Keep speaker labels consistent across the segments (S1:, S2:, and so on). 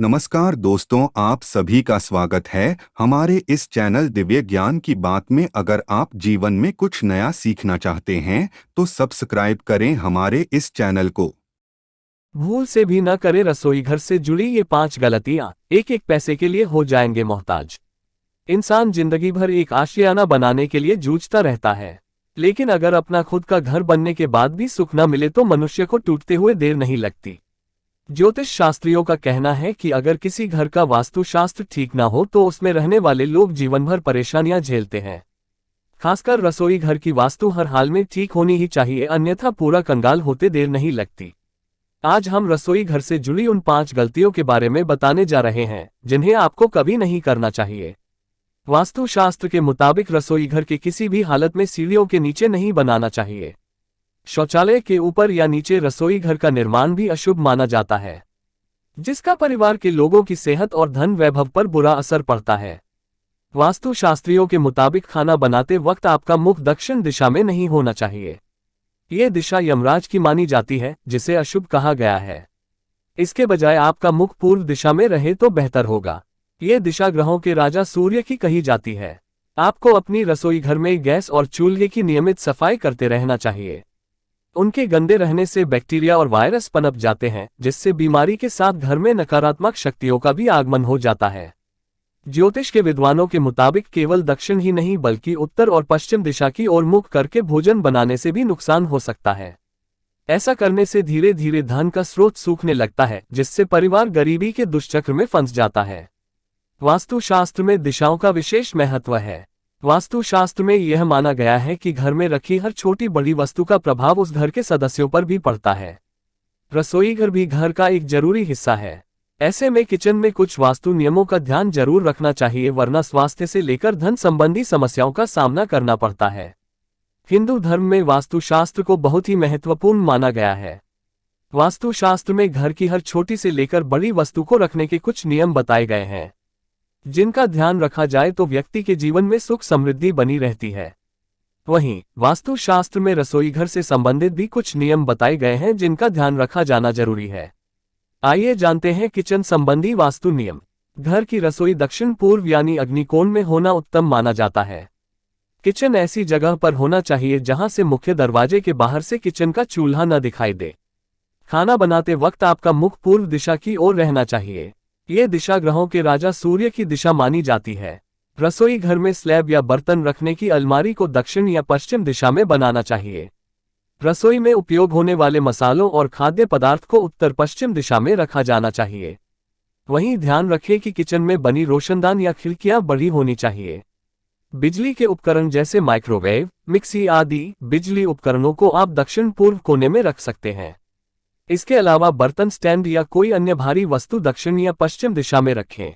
S1: नमस्कार दोस्तों, आप सभी का स्वागत है हमारे इस चैनल दिव्य ज्ञान की बात में। अगर आप जीवन में कुछ नया सीखना चाहते हैं तो सब्सक्राइब करें हमारे इस चैनल को।
S2: भूल से भी न करे रसोई घर से जुड़ी ये 5 गलतियां, एक एक पैसे के लिए हो जाएंगे मोहताज। इंसान जिंदगी भर एक आशियाना बनाने के लिए जूझता रहता है, लेकिन अगर अपना खुद का घर बनने के बाद भी सुख न मिले तो मनुष्य को टूटते हुए देर नहीं लगती। ज्योतिष शास्त्रियों का कहना है कि अगर किसी घर का वास्तुशास्त्र ठीक ना हो तो उसमें रहने वाले लोग जीवन भर परेशानियां झेलते हैं। खासकर रसोई घर की वास्तु हर हाल में ठीक होनी ही चाहिए, अन्यथा पूरा कंगाल होते देर नहीं लगती। आज हम रसोई घर से जुड़ी उन 5 गलतियों के बारे में बताने जा रहे हैं जिन्हें आपको कभी नहीं करना चाहिए। वास्तुशास्त्र के मुताबिक रसोई घर के किसी भी हालत में सीढ़ियों के नीचे नहीं बनाना चाहिए। शौचालय के ऊपर या नीचे रसोई घर का निर्माण भी अशुभ माना जाता है, जिसका परिवार के लोगों की सेहत और धन वैभव पर बुरा असर पड़ता है। वास्तुशास्त्रियों के मुताबिक खाना बनाते वक्त आपका मुख दक्षिण दिशा में नहीं होना चाहिए। ये दिशा यमराज की मानी जाती है, जिसे अशुभ कहा गया है। इसके बजाय आपका मुख पूर्व दिशा में रहे तो बेहतर होगा। ये दिशा ग्रहों के राजा सूर्य की कही जाती है। आपको अपनी रसोई घर में गैस और चूल्हे की नियमित सफाई करते रहना चाहिए। उनके गंदे रहने से बैक्टीरिया और वायरस पनप जाते हैं, जिससे बीमारी के साथ घर में नकारात्मक शक्तियों का भी आगमन हो जाता है। ज्योतिष के विद्वानों के मुताबिक केवल दक्षिण ही नहीं बल्कि उत्तर और पश्चिम दिशा की ओर मुख करके भोजन बनाने से भी नुकसान हो सकता है। ऐसा करने से धीरे धीरे धन का स्रोत सूखने लगता है, जिससे परिवार गरीबी के दुष्चक्र में फंस जाता है। वास्तुशास्त्र में दिशाओं का विशेष महत्व है। वास्तुशास्त्र में यह माना गया है कि घर में रखी हर छोटी बड़ी वस्तु का प्रभाव उस घर के सदस्यों पर भी पड़ता है। रसोई घर भी घर का एक जरूरी हिस्सा है। ऐसे में किचन में कुछ वास्तु नियमों का ध्यान जरूर रखना चाहिए, वरना स्वास्थ्य से लेकर धन संबंधी समस्याओं का सामना करना पड़ता है। हिंदू धर्म में वास्तुशास्त्र को बहुत ही महत्वपूर्ण माना गया है। वास्तुशास्त्र में घर की हर छोटी से लेकर बड़ी वस्तु को रखने के कुछ नियम बताए गए हैं, जिनका ध्यान रखा जाए तो व्यक्ति के जीवन में सुख समृद्धि बनी रहती है। वहीं वास्तुशास्त्र में रसोई घर से संबंधित भी कुछ नियम बताए गए हैं, जिनका ध्यान रखा जाना जरूरी है। आइए जानते हैं किचन संबंधी वास्तु नियम। घर की रसोई दक्षिण पूर्व यानी अग्निकोण में होना उत्तम माना जाता है। किचन ऐसी जगह पर होना चाहिए जहां से मुख्य दरवाजे के बाहर से किचन का चूल्हा न दिखाई दे। खाना बनाते वक्त आपका मुख पूर्व दिशा की ओर रहना चाहिए। ये दिशा ग्रहों के राजा सूर्य की दिशा मानी जाती है। रसोई घर में स्लैब या बर्तन रखने की अलमारी को दक्षिण या पश्चिम दिशा में बनाना चाहिए। रसोई में उपयोग होने वाले मसालों और खाद्य पदार्थ को उत्तर पश्चिम दिशा में रखा जाना चाहिए। वहीं ध्यान रखें कि किचन में बनी रोशनदान या खिड़कियां बड़ी होनी चाहिए। बिजली के उपकरण जैसे माइक्रोवेव, मिक्सी आदि बिजली उपकरणों को आप दक्षिण पूर्व कोने में रख सकते हैं। इसके अलावा बर्तन स्टैंड या कोई अन्य भारी वस्तु दक्षिण या पश्चिम दिशा में रखें।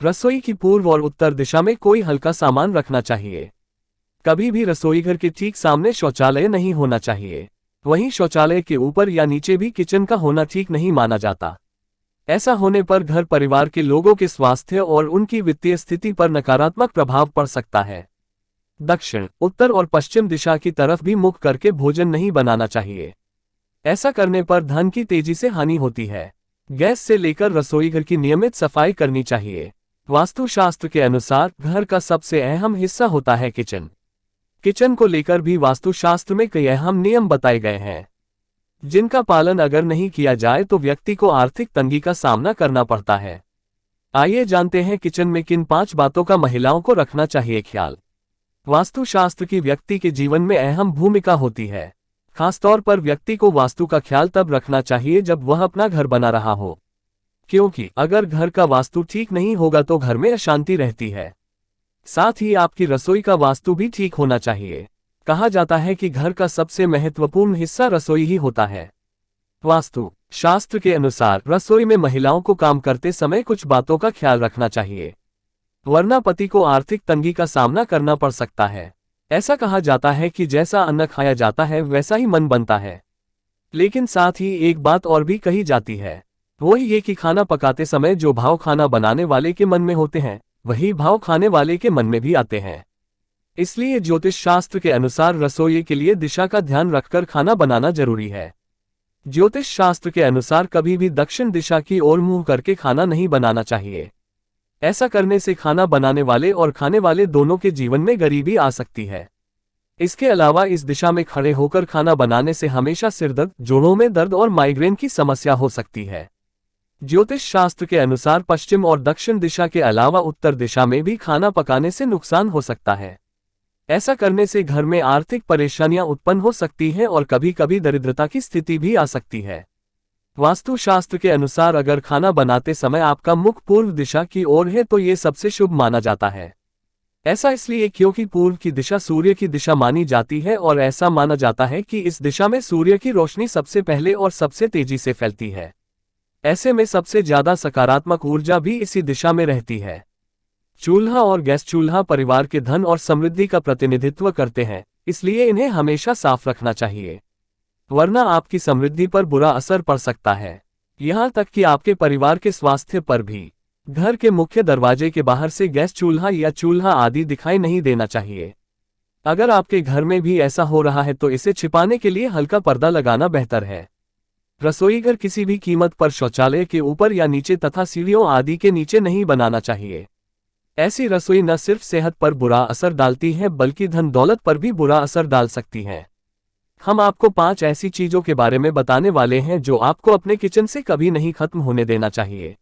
S2: रसोई की पूर्व और उत्तर दिशा में कोई हल्का सामान रखना चाहिए। कभी भी रसोई घर के ठीक सामने शौचालय नहीं होना चाहिए। वहीं शौचालय के ऊपर या नीचे भी किचन का होना ठीक नहीं माना जाता। ऐसा होने पर घर परिवार के लोगों के स्वास्थ्य और उनकी वित्तीय स्थिति पर नकारात्मक प्रभाव पड़ सकता है। दक्षिण, उत्तर और पश्चिम दिशा की तरफ भी मुख करके भोजन नहीं बनाना चाहिए। ऐसा करने पर धन की तेजी से हानि होती है। गैस से लेकर रसोई घर की नियमित सफाई करनी चाहिए। वास्तुशास्त्र के अनुसार घर का सबसे अहम हिस्सा होता है किचन। किचन को लेकर भी वास्तुशास्त्र में कई अहम नियम बताए गए हैं, जिनका पालन अगर नहीं किया जाए तो व्यक्ति को आर्थिक तंगी का सामना करना पड़ता है। आइए जानते हैं किचन में किन 5 बातों का महिलाओं को रखना चाहिए ख्याल। वास्तुशास्त्र की व्यक्ति के जीवन में अहम भूमिका होती है। खासतौर पर व्यक्ति को वास्तु का ख्याल तब रखना चाहिए जब वह अपना घर बना रहा हो, क्योंकि अगर घर का वास्तु ठीक नहीं होगा तो घर में अशांति रहती है। साथ ही आपकी रसोई का वास्तु भी ठीक होना चाहिए। कहा जाता है कि घर का सबसे महत्वपूर्ण हिस्सा रसोई ही होता है। वास्तु शास्त्र के अनुसार रसोई में महिलाओं को काम करते समय कुछ बातों का ख्याल रखना चाहिए, वरना पति को आर्थिक तंगी का सामना करना पड़ सकता है। ऐसा कहा जाता है कि जैसा अन्न खाया जाता है वैसा ही मन बनता है। लेकिन साथ ही एक बात और भी कही जाती है, वो ये कि खाना पकाते समय जो भाव खाना बनाने वाले के मन में होते हैं वही भाव खाने वाले के मन में भी आते हैं। इसलिए ज्योतिष शास्त्र के अनुसार रसोई के लिए दिशा का ध्यान रखकर खाना बनाना जरूरी है। ज्योतिष शास्त्र के अनुसार कभी भी दक्षिण दिशा की ओर मुंह करके खाना नहीं बनाना चाहिए। ऐसा करने से खाना बनाने वाले और खाने वाले दोनों के जीवन में गरीबी आ सकती है। इसके अलावा इस दिशा में खड़े होकर खाना बनाने से हमेशा सिरदर्द, जोड़ों में दर्द और माइग्रेन की समस्या हो सकती है। ज्योतिष शास्त्र के अनुसार पश्चिम और दक्षिण दिशा के अलावा उत्तर दिशा में भी खाना पकाने से नुकसान हो सकता है। ऐसा करने से घर में आर्थिक परेशानियां उत्पन्न हो सकती हैं और कभी कभी दरिद्रता की स्थिति भी आ सकती है। वास्तु शास्त्र के अनुसार अगर खाना बनाते समय आपका मुख पूर्व दिशा की ओर है तो ये सबसे शुभ माना जाता है। ऐसा इसलिए क्योंकि पूर्व की दिशा सूर्य की दिशा मानी जाती है और ऐसा माना जाता है कि इस दिशा में सूर्य की रोशनी सबसे पहले और सबसे तेजी से फैलती है। ऐसे में सबसे ज्यादा सकारात्मक ऊर्जा भी इसी दिशा में रहती है। चूल्हा और गैस चूल्हा परिवार के धन और समृद्धि का प्रतिनिधित्व करते हैं, इसलिए इन्हें हमेशा साफ रखना चाहिए, वरना आपकी समृद्धि पर बुरा असर पड़ सकता है, यहाँ तक कि आपके परिवार के स्वास्थ्य पर भी। घर के मुख्य दरवाजे के बाहर से गैस चूल्हा या चूल्हा आदि दिखाई नहीं देना चाहिए। अगर आपके घर में भी ऐसा हो रहा है तो इसे छिपाने के लिए हल्का पर्दा लगाना बेहतर है। रसोईघर किसी भी कीमत पर शौचालय के ऊपर या नीचे तथा सीढ़ियों आदि के नीचे नहीं बनाना चाहिए। ऐसी रसोई न सिर्फ सेहत पर बुरा असर डालती है बल्कि धन दौलत पर भी बुरा असर डाल सकती है। हम आपको 5 ऐसी चीजों के बारे में बताने वाले हैं जो आपको अपने किचन से कभी नहीं खत्म होने देना चाहिए।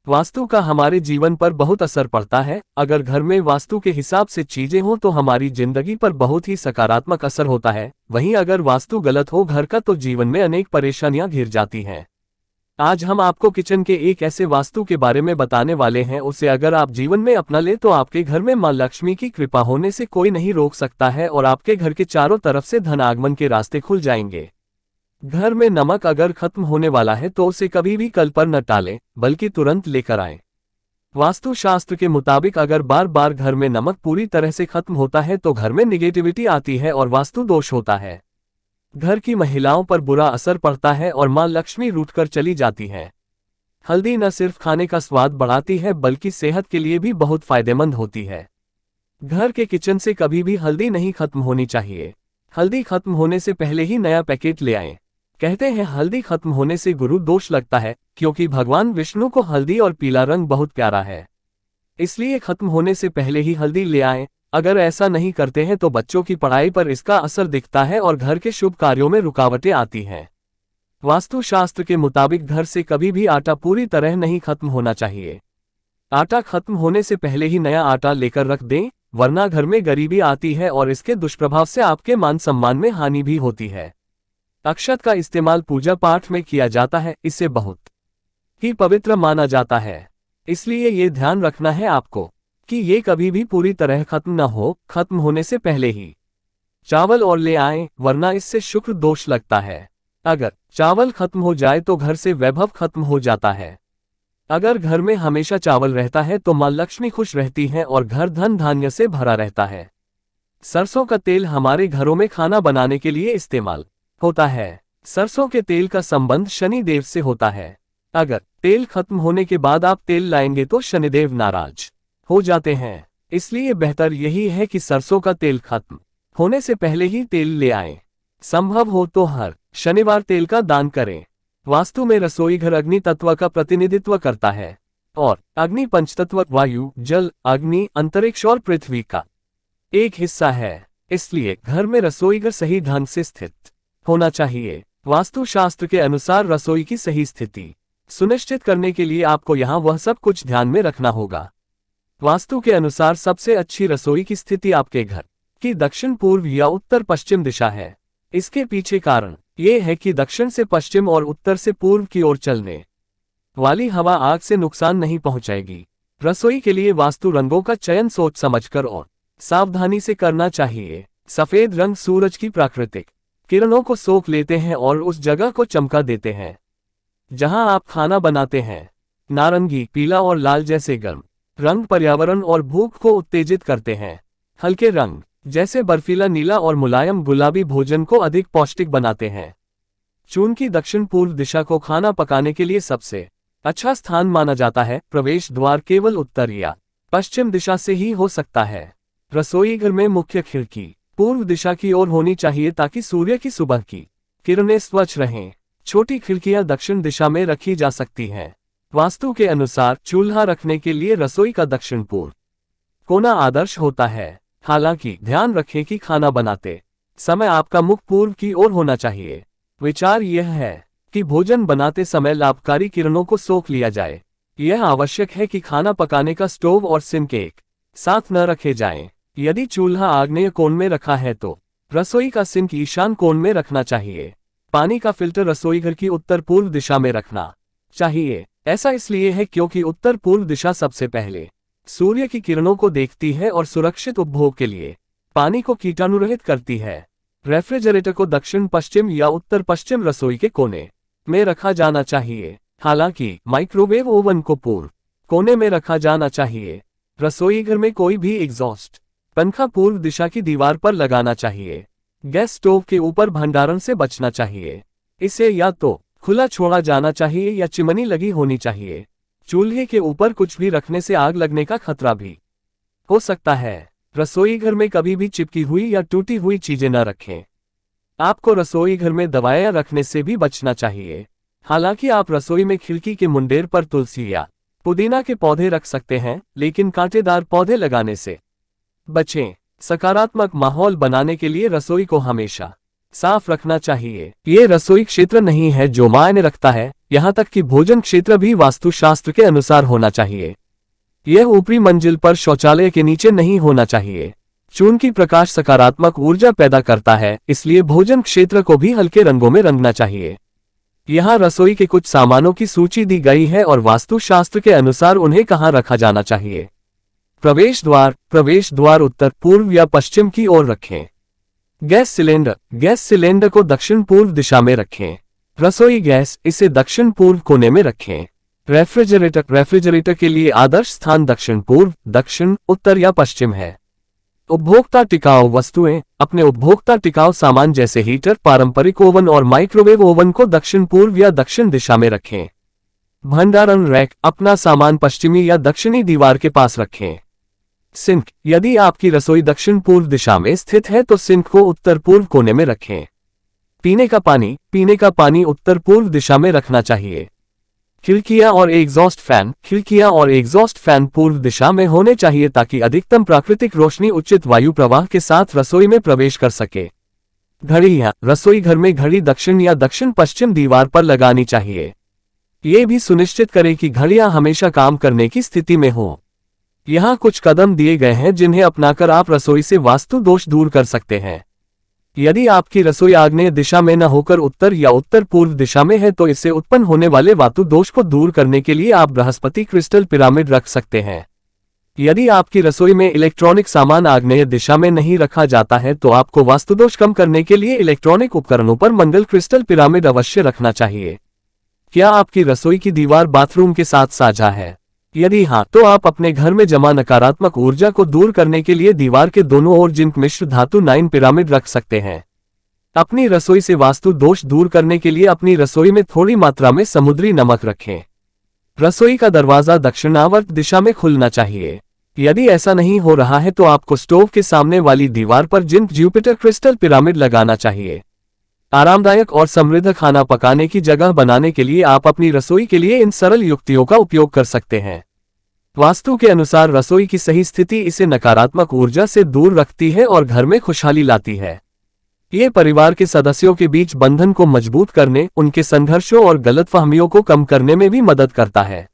S2: वास्तु का हमारे जीवन पर बहुत असर पड़ता है। अगर घर में वास्तु के हिसाब से चीजें हों तो हमारी जिंदगी पर बहुत ही सकारात्मक असर होता है। वहीं अगर वास्तु गलत हो घर का तो जीवन में अनेक परेशानियां घिर जाती हैं। आज हम आपको किचन के एक ऐसे वास्तु के बारे में बताने वाले हैं, उसे अगर आप जीवन में अपना ले तो आपके घर में मां लक्ष्मी की कृपा होने से कोई नहीं रोक सकता है और आपके घर के चारों तरफ से धन आगमन के रास्ते खुल जाएंगे। घर में नमक अगर खत्म होने वाला है तो उसे कभी भी कल पर न टालें, बल्कि तुरंत लेकर आएं। वास्तु शास्त्र के मुताबिक अगर बार बार घर में नमक पूरी तरह से खत्म होता है तो घर में निगेटिविटी आती है और वास्तु दोष होता है। घर की महिलाओं पर बुरा असर पड़ता है और मां लक्ष्मी रूठकर चली जाती है। हल्दी न सिर्फ खाने का स्वाद बढ़ाती है बल्कि सेहत के लिए भी बहुत फायदेमंद होती है। घर के किचन से कभी भी हल्दी नहीं खत्म होनी चाहिए। हल्दी खत्म होने से पहले ही नया पैकेट ले आएं। कहते हैं हल्दी खत्म होने से गुरु दोष लगता है, क्योंकि भगवान विष्णु को हल्दी और पीला रंग बहुत प्यारा है। इसलिए खत्म होने से पहले ही हल्दी ले आएं। अगर ऐसा नहीं करते हैं तो बच्चों की पढ़ाई पर इसका असर दिखता है और घर के शुभ कार्यों में रुकावटें आती हैं। वास्तु शास्त्र के मुताबिक घर से कभी भी आटा पूरी तरह नहीं खत्म होना चाहिए। आटा खत्म होने से पहले ही नया आटा लेकर रख दें, वरना घर में गरीबी आती है और इसके दुष्प्रभाव से आपके मान सम्मान में हानि भी होती है। अक्षत का इस्तेमाल पूजा पाठ में किया जाता है, इसे बहुत ही पवित्र माना जाता है। इसलिए ये ध्यान रखना है आपको कि ये कभी भी पूरी तरह खत्म न हो, खत्म होने से पहले ही चावल और ले आएं, वरना इससे शुक्र दोष लगता है। अगर चावल खत्म हो जाए तो घर से वैभव खत्म हो जाता है। अगर घर में हमेशा चावल रहता है तो मां लक्ष्मी खुश रहती हैं और घर धन धान्य से भरा रहता है। सरसों का तेल हमारे घरों में खाना बनाने के लिए इस्तेमाल होता है। सरसों के तेल का संबंध शनि देव से होता है। अगर तेल खत्म होने के बाद आप तेल लाएंगे तो शनिदेव नाराज हो जाते हैं। इसलिए बेहतर यही है कि सरसों का तेल खत्म होने से पहले ही तेल ले आएं। संभव हो तो हर शनिवार तेल का दान करें। वास्तु में रसोई घर अग्नि तत्व का प्रतिनिधित्व करता है और अग्नि पंचतत्व वायु, जल, अग्नि, अंतरिक्ष और पृथ्वी का एक हिस्सा है। इसलिए घर में रसोई घर सही ढंग से स्थित होना चाहिए। वास्तु शास्त्र के अनुसार रसोई की सही स्थिति सुनिश्चित करने के लिए आपको यहाँ वह सब कुछ ध्यान में रखना होगा। वास्तु के अनुसार सबसे अच्छी रसोई की स्थिति आपके घर की दक्षिण पूर्व या उत्तर पश्चिम दिशा है। इसके पीछे कारण ये है कि दक्षिण से पश्चिम और उत्तर से पूर्व की ओर चलने वाली हवा आग से नुकसान नहीं पहुंचाएगी। रसोई के लिए वास्तु रंगों का चयन सोच समझकर और सावधानी से करना चाहिए। सफेद रंग सूरज की प्राकृतिक किरणों को सोख लेते हैं और उस जगह को चमका देते हैं जहां आप खाना बनाते हैं। नारंगी, पीला और लाल जैसे गर्म रंग पर्यावरण और भूख को उत्तेजित करते हैं। हल्के रंग जैसे बर्फीला नीला और मुलायम गुलाबी भोजन को अधिक पौष्टिक बनाते हैं। चून की दक्षिण पूर्व दिशा को खाना पकाने के लिए सबसे अच्छा स्थान माना जाता है। प्रवेश द्वार केवल उत्तर या पश्चिम दिशा से ही हो सकता है। रसोई घर में मुख्य खिड़की पूर्व दिशा की ओर होनी चाहिए ताकि सूर्य की सुबह की किरणें स्वच्छ रहें। छोटी खिड़कियां दक्षिण दिशा में रखी जा सकती हैं। वास्तु के अनुसार चूल्हा रखने के लिए रसोई का दक्षिण पूर्व कोना आदर्श होता है। हालांकि ध्यान रखें कि खाना बनाते समय आपका मुख पूर्व की ओर होना चाहिए। विचार यह है कि भोजन बनाते समय लाभकारी किरणों को सोख लिया जाए। यह आवश्यक है कि खाना पकाने का स्टोव और सिंक एक साथ न रखे जाएं। यदि चूल्हा आग्नेय कोण में रखा है तो रसोई का सिंक ईशान कोण में रखना चाहिए। पानी का फिल्टर रसोई घर की उत्तर पूर्व दिशा में रखना चाहिए। ऐसा इसलिए है क्योंकि उत्तर पूर्व दिशा सबसे पहले सूर्य की किरणों को देखती है और सुरक्षित उपभोग के लिए पानी को कीटाणुरहित करती है। रेफ्रिजरेटर को दक्षिण पश्चिम या उत्तर पश्चिम रसोई के कोने में रखा जाना चाहिए। हालांकि माइक्रोवेव ओवन को पूर्व कोने में रखा जाना चाहिए। रसोई घर में कोई भी एग्जॉस्ट पंखा पूर्व दिशा की दीवार पर लगाना चाहिए। गैस स्टोव के ऊपर भंडारण से बचना चाहिए। इसे या तो खुला छोड़ा जाना चाहिए या चिमनी लगी होनी चाहिए। चूल्हे के ऊपर कुछ भी रखने से आग लगने का खतरा भी हो सकता है। रसोई घर में कभी भी चिपकी हुई या टूटी हुई चीजें न रखें। आपको रसोई घर में दवाएं रखने से भी बचना चाहिए। हालांकि आप रसोई में खिड़की के मुंडेर पर तुलसी या पुदीना के पौधे रख सकते हैं, लेकिन कांटेदार पौधे लगाने से बचें। सकारात्मक माहौल बनाने के लिए रसोई को हमेशा साफ रखना चाहिए। ये रसोई क्षेत्र नहीं है जो मायने रखता है, यहाँ तक कि भोजन क्षेत्र भी वास्तुशास्त्र के अनुसार होना चाहिए। यह ऊपरी मंजिल पर शौचालय के नीचे नहीं होना चाहिए। चूंकि प्रकाश सकारात्मक ऊर्जा पैदा करता है, इसलिए भोजन क्षेत्र को भी हल्के रंगों में रंगना चाहिए। यहाँ रसोई के कुछ सामानों की सूची दी गई है और वास्तुशास्त्र के अनुसार उन्हें कहाँ रखा जाना चाहिए। प्रवेश द्वार उत्तर पूर्व या पश्चिम की ओर रखें। गैस सिलेंडर को दक्षिण पूर्व दिशा में रखें। रसोई गैस इसे दक्षिण पूर्व कोने में रखें। रेफ्रिजरेटर के लिए आदर्श स्थान दक्षिण पूर्व, दक्षिण, उत्तर या पश्चिम है। उपभोक्ता टिकाऊ वस्तुएं अपने उपभोक्ता टिकाऊ सामान जैसे हीटर, पारंपरिक ओवन और माइक्रोवेव ओवन को दक्षिण पूर्व या दक्षिण दिशा में रखें। भंडारण रैक अपना सामान पश्चिमी या दक्षिणी दीवार के पास रखें। सिंक यदि आपकी रसोई दक्षिण पूर्व दिशा में स्थित है तो सिंक को उत्तर पूर्व कोने में रखें। पीने का पानी उत्तर पूर्व दिशा में रखना चाहिए। खिड़कियां और एग्जॉस्ट फैन पूर्व दिशा में होने चाहिए ताकि अधिकतम प्राकृतिक रोशनी उचित वायु प्रवाह के साथ रसोई में प्रवेश कर सके। घड़ियां रसोई घर में घड़ी दक्षिण या दक्षिण पश्चिम दीवार पर लगानी चाहिए। ये भी सुनिश्चित करें कि घड़ियां हमेशा काम करने की स्थिति में हो। यहाँ कुछ कदम दिए गए हैं जिन्हें अपनाकर आप रसोई से वास्तु दोष दूर कर सकते हैं। यदि आपकी रसोई आग्नेय दिशा में न होकर उत्तर या उत्तर पूर्व दिशा में है तो इससे उत्पन्न होने वाले वास्तु दोष को दूर करने के लिए आप बृहस्पति क्रिस्टल पिरामिड रख सकते हैं। यदि आपकी रसोई में इलेक्ट्रॉनिक सामान आग्नेय दिशा में नहीं रखा जाता है तो आपको वास्तुदोष कम करने के लिए इलेक्ट्रॉनिक उपकरणों पर मंगल क्रिस्टल पिरामिड अवश्य रखना चाहिए। क्या आपकी रसोई की दीवार बाथरूम के साथ साझा है? यदि हाँ, तो आप अपने घर में जमा नकारात्मक ऊर्जा को दूर करने के लिए दीवार के दोनों ओर जिंक मिश्र धातु 9 पिरामिड रख सकते हैं। अपनी रसोई से वास्तु दोष दूर करने के लिए अपनी रसोई में थोड़ी मात्रा में समुद्री नमक रखें। रसोई का दरवाजा दक्षिणावर्त दिशा में खुलना चाहिए। यदि ऐसा नहीं हो रहा है तो आपको स्टोव के सामने वाली दीवार पर जिंक जुपिटर क्रिस्टल पिरामिड लगाना चाहिए। आरामदायक और समृद्ध खाना पकाने की जगह बनाने के लिए आप अपनी रसोई के लिए इन सरल युक्तियों का उपयोग कर सकते हैं। वास्तु के अनुसार रसोई की सही स्थिति इसे नकारात्मक ऊर्जा से दूर रखती है और घर में खुशहाली लाती है। ये परिवार के सदस्यों के बीच बंधन को मजबूत करने, उनके संघर्षों और गलतफहमियों को कम करने में भी मदद करता है।